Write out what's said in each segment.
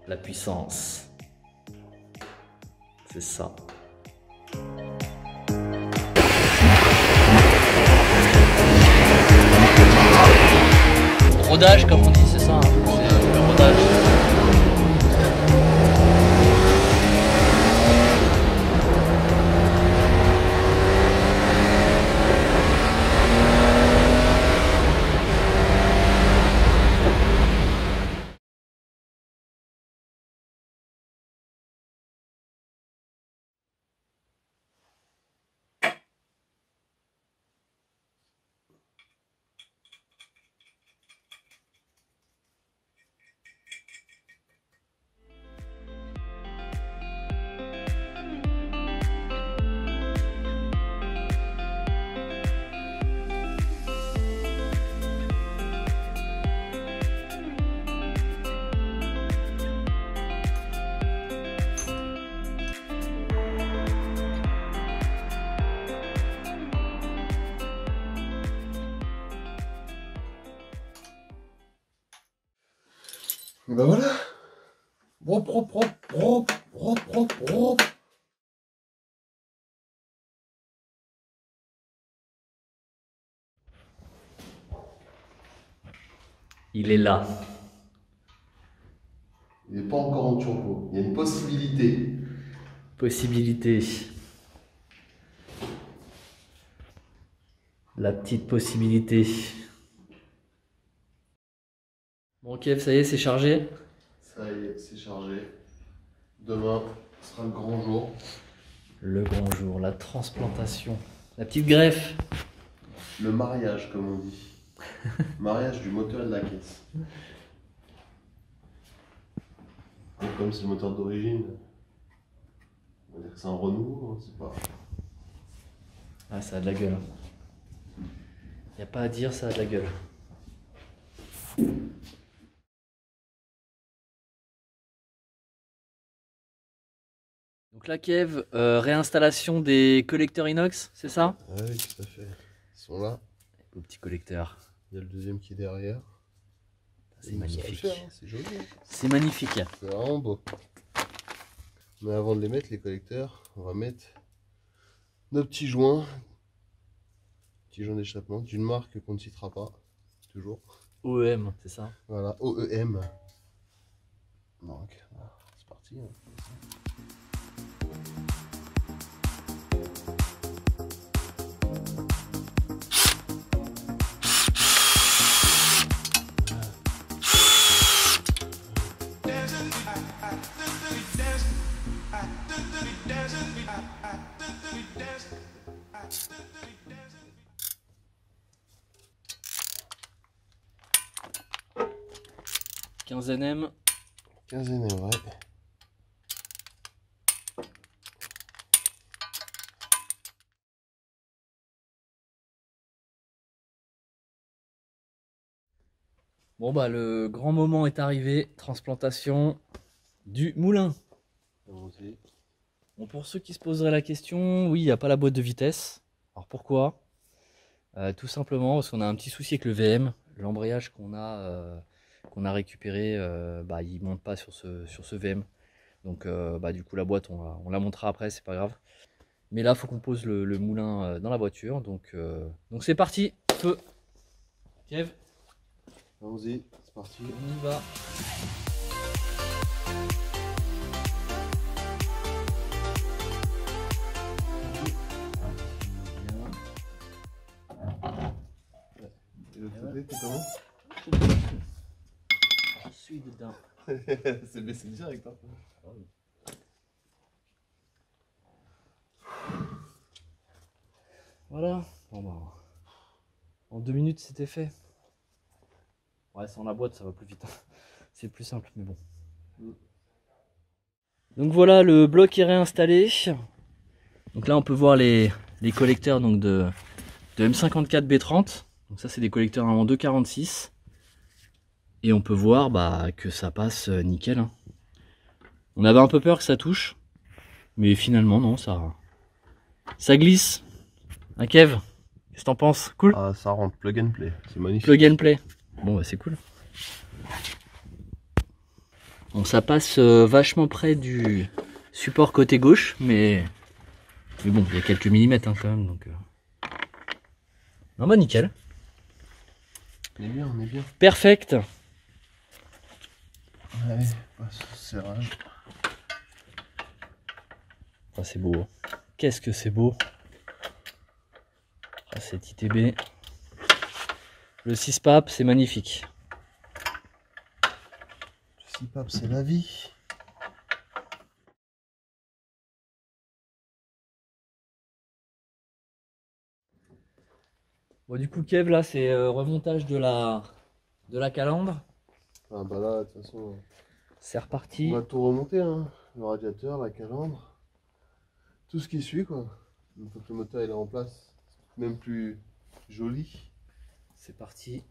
la puissance. C'est ça. Rodage comme on dit, c'est ça, hein. C'est le rodage. Et ben voilà. Propre. Il est là. Il n'est pas encore en turbo. Il y a une possibilité. Possibilité. La petite possibilité. Bon Kev, ça y est, c'est chargé. Ça y est, c'est chargé. Demain sera le grand jour. Le grand jour, la transplantation. La petite greffe. Le mariage, comme on dit. Mariage du moteur et de la caisse. Et comme c'est le moteur d'origine, on va dire que c'est un Renault, on sait pas. Ah, ça a de la gueule. Y a pas à dire, ça a de la gueule. Donc là, Kev, réinstallation des collecteurs inox, c'est ça? Ah oui, tout à fait. Ils sont là. Beau petit collecteur. Il y a le deuxième qui est derrière. C'est magnifique. C'est joli. Hein. C'est magnifique. C'est vraiment beau. Mais avant de les mettre, les collecteurs, on va mettre nos petits joints d'échappement d'une marque qu'on ne citera pas, toujours. OEM, c'est ça? Voilà, OEM. Donc, c'est parti. Hein. Quinzaine. 15 années, ouais. Bon bah le grand moment est arrivé, transplantation du moulin. Bon, pour ceux qui se poseraient la question, oui, il n'y a pas la boîte de vitesse. Alors pourquoi? Tout simplement parce qu'on a un petit souci avec le VM. L'embrayage qu'on a récupéré, il monte pas sur ce VM. Donc du coup la boîte on la montera après, c'est pas grave. Mais là faut qu'on pose le moulin dans la voiture. Donc c'est parti, feu. Kev, Allons-y, c'est parti. on y va. Et l'autre côté, t'es comment? Je suis dedans. C'est baissé direct. Hein. Voilà. Bon, bah, en 2 minutes c'était fait. Ouais, sans la boîte ça va plus vite. C'est plus simple, mais bon. Donc voilà, le bloc est réinstallé. Donc là on peut voir les collecteurs donc de M54B30. Donc ça c'est des collecteurs en 2,46. Et on peut voir que ça passe nickel. Hein. On avait un peu peur que ça touche. Mais finalement non, ça glisse. Hein Kev? Qu'est-ce que t'en penses? Cool? Ah, ça rentre, plug and play, c'est magnifique. Plug and play. Bon bah c'est cool. Bon, ça passe vachement près du support côté gauche, mais bon, il y a quelques millimètres hein, quand même. Donc, non, bah nickel. On est bien, on est bien. Perfect. Ouais, passe au serrage. Ah, c'est beau. Qu'est-ce que c'est beau. Ah, cet ITB. Le 6 pap, c'est magnifique. Le 6 pap, c'est la vie. Bon, du coup, Kev, là, c'est remontage de la calandre. Ah bah là, de toute façon, C'est reparti. on va tout remonter, hein. Le radiateur, la calandre, tout ce qui suit, quoi. Une fois que le moteur il est en place, même plus joli. C'est parti.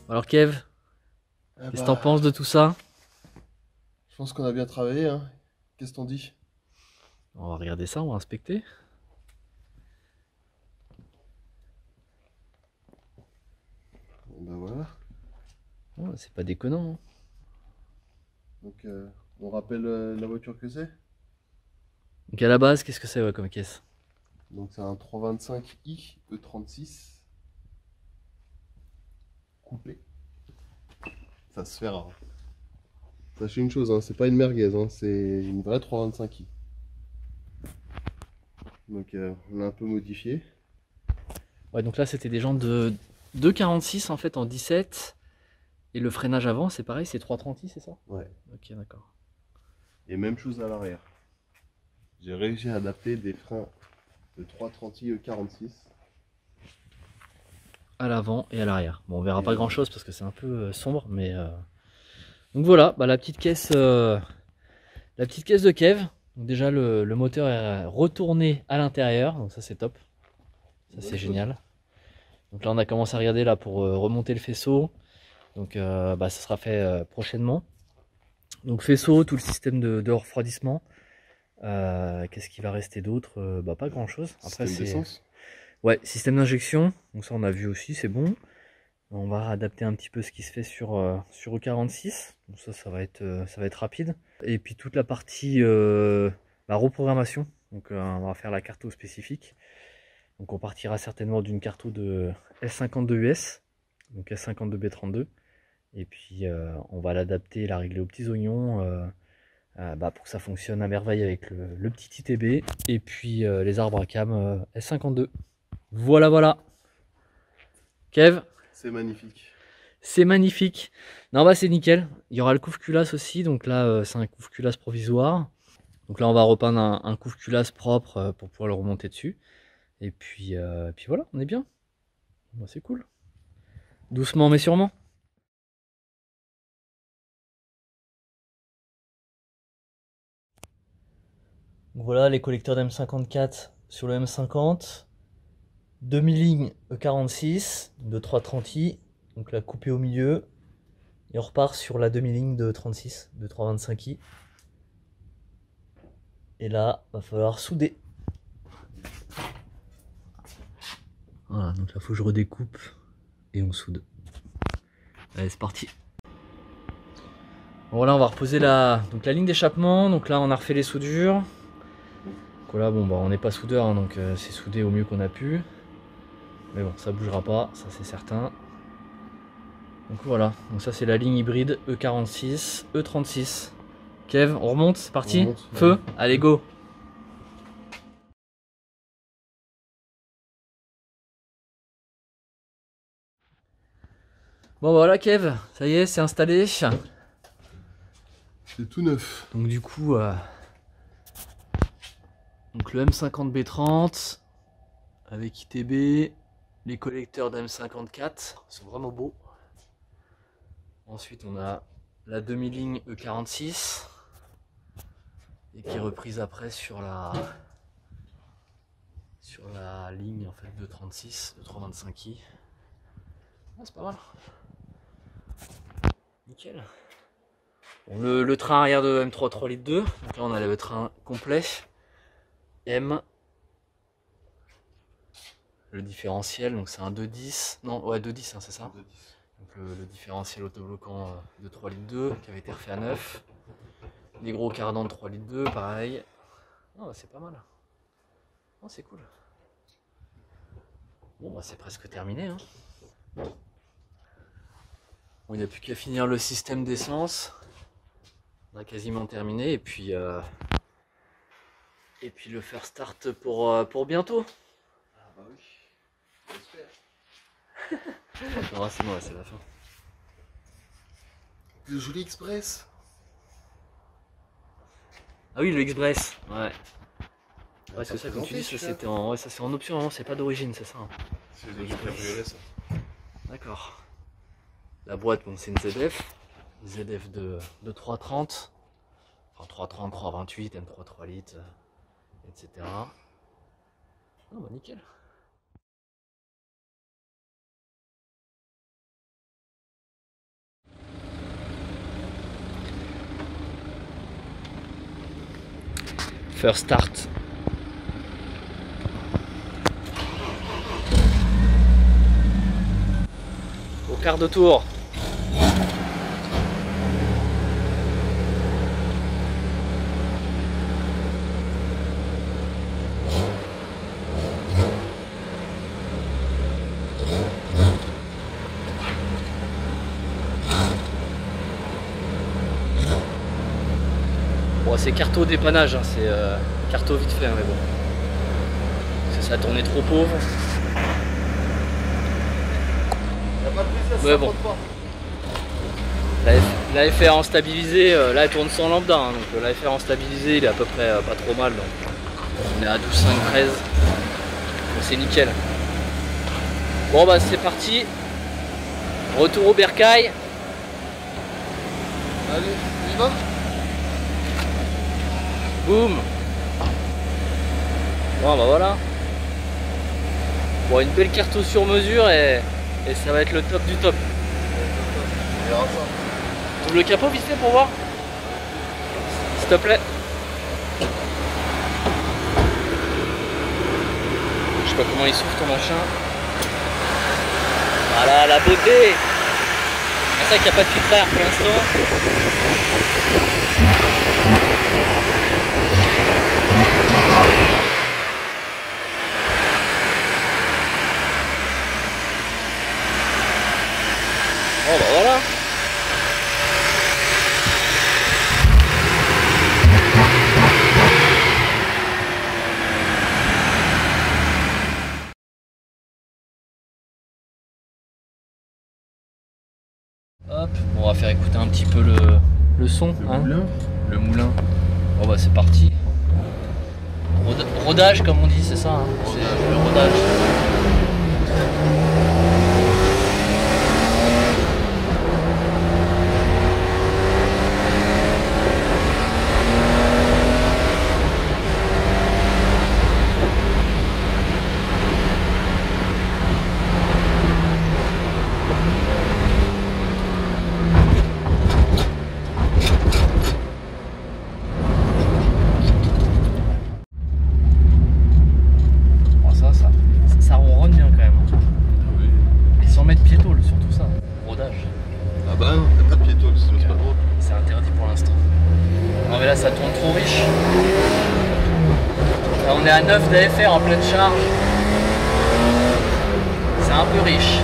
Alors Kev, Eh qu'est-ce que bah, t'en penses de tout ça? je pense qu'on a bien travaillé, hein. Qu'est-ce que t'en dis? On va regarder ça, on va inspecter. Bon, bah voilà. Oh, c'est pas déconnant. Hein. Donc, on rappelle la voiture que c'est. Donc à la base, qu'est-ce que c'est ouais, comme caisse? Donc, c'est un 325i E36 coupé. Ça se fera. Sachez une chose, hein, c'est pas une merguez, hein, c'est une vraie 325i. Donc, on l'a un peu modifié. Ouais, donc là c'était des jantes de 2,46 en fait en 17. Et le freinage avant, c'est pareil, c'est 3,30i, c'est ça? Ouais. Ok, d'accord. Et même chose à l'arrière. J'ai réussi à adapter des freins de 330i E46. À l'avant et à l'arrière. Bon, on verra Et pas grand chose parce que c'est un peu sombre, mais. Donc voilà, bah, la petite caisse de Kev. Donc déjà le moteur est retourné à l'intérieur, donc ça c'est top. Ça c'est génial. Donc là on a commencé à regarder là pour remonter le faisceau. Donc bah, ça sera fait prochainement. Donc faisceau, tout le système de refroidissement. Qu'est-ce qui va rester d'autre? Bah pas grand chose. Après Système c'est. d'essence. Ouais, système d'injection. Donc ça on a vu aussi, c'est bon. On va adapter un petit peu ce qui se fait sur E46. Donc ça va être rapide. Et puis toute la partie la reprogrammation. Donc on va faire la carto spécifique. Donc on partira certainement d'une carto de S52US, donc S52B32. Et puis on va l'adapter, la régler aux petits oignons bah, pour que ça fonctionne à merveille avec le petit ITB. Et puis les arbres à cam S52. Voilà, voilà. Kev, C'est magnifique. c'est magnifique. Non bah c'est nickel. Il y aura le couve-culasse aussi. Donc là c'est un couve-culasse provisoire. Donc là on va repeindre un couve-culasse propre pour pouvoir le remonter dessus. Et puis voilà, on est bien. Bah, c'est cool. Doucement mais sûrement. Donc voilà les collecteurs d'M54 sur le M50. Demi-ligne E46 de 330i. Donc la coupée au milieu. Et on repart sur la demi-ligne de 36 de 325i. Et là, va falloir souder. Voilà, donc là, faut que je redécoupe et on soude. Allez, c'est parti. Bon, voilà, on va reposer la ligne d'échappement. Donc là, on a refait les soudures. Donc là, bon, bah, on n'est pas soudeur, hein, donc c'est soudé au mieux qu'on a pu. Mais bon, ça bougera pas, ça c'est certain. Donc voilà, donc ça c'est la ligne hybride E46, E36. Kev, on remonte, c'est parti. On remonte, Feu, ouais. allez go. Bon voilà Kev, ça y est, c'est installé. C'est tout neuf. Donc du coup, donc le M50B30 avec ITB, les collecteurs d'M54 sont vraiment beaux. Ensuite on a la demi-ligne E46 et qui est reprise après sur la ligne en fait de 36, de 325i. Ah, c'est pas mal. Nickel. Bon, le train arrière de M3 3 litres 2. Donc là on a le train complet. M. Le différentiel, donc c'est un 2.10. Non, ouais 2.10 hein, c'est ça. 2.10. Donc le différentiel autobloquant de 3 litres 2 qui avait été refait à 9. Les gros cardans de 3 litres 2, pareil. Oh, bah, c'est pas mal. Oh, c'est cool. Bon, bah, c'est presque terminé. Hein. Bon, il n'y a plus qu'à finir le système d'essence. On a quasiment terminé. Et puis le faire start pour bientôt. Ah bah oui, j'espère. Non, c'est bon, c'est la fin. Le joli express. Ah oui, le Express. Ouais. Ouais, c'est ça, comme tu dis, ça c'était en, ouais, ça, c'est en option, hein, c'est pas d'origine, c'est ça. Hein. C'est le violet, ça. D'accord. La boîte, bon, c'est une ZF. ZF de 330. Enfin, 330, 328, M3 3 litres, etc. Oh, bah nickel. First start. Au quart de tour. Bon, c'est carto dépannage, hein, c'est carto vite fait, hein, mais bon. Ça tournait trop pauvre. Mais bon. La FR en stabilisé, là elle tourne sans lambda, hein, donc la FR en stabilisé il est à peu près pas trop mal. Donc on est à 12,5, 13. Donc c'est nickel. Bon bah c'est parti. Retour au bercail. Allez, on y va. Boum. Bon bah voilà. Bon, une belle carte sur mesure et ça va être le top du top. On verra ça. Ouvre le capot vite fait pour voir. S'il te plaît. Je sais pas comment il souffle ton machin. Voilà la beauté. C'est ça qu'il n'y a pas de filtre à air pour l'instant. Bon bah voilà. Hop, bon, on va faire écouter un petit peu le son. Le moulin. Le moulin. Bon bah c'est parti. Rodage comme on dit, c'est ça, hein. C'est le rodage. Ça ronronne bien quand même. Hein. Oui. Et sans mettre piétole, surtout ça. Rodage. Ah bah non, y'a pas de piétole, sinon c'est pas drôle. C'est interdit pour l'instant. Non mais là ça tourne trop riche. Là, on est à 9 d'AFR en pleine charge. C'est un peu riche.